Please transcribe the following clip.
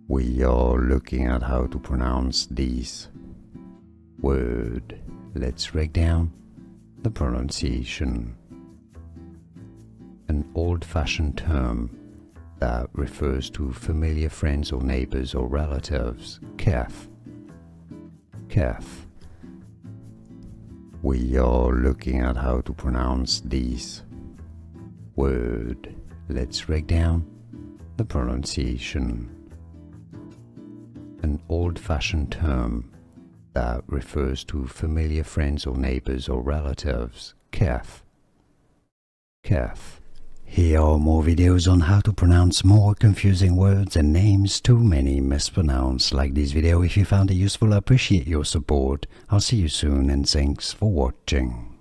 We are looking at how to pronounce these words. Let's break down the pronunciation. An old-fashioned term that refers to familiar friends or neighbors or relatives. Kith. Kith. We are looking at how to pronounce these words. Let's break down the pronunciation. An old-fashioned term that refers to familiar friends or neighbors or relatives. Kith. Kith. Here are more videos on how to pronounce more confusing words and names too many mispronounced. Like this video if you found it useful. I appreciate your support. I'll see you soon and thanks for watching.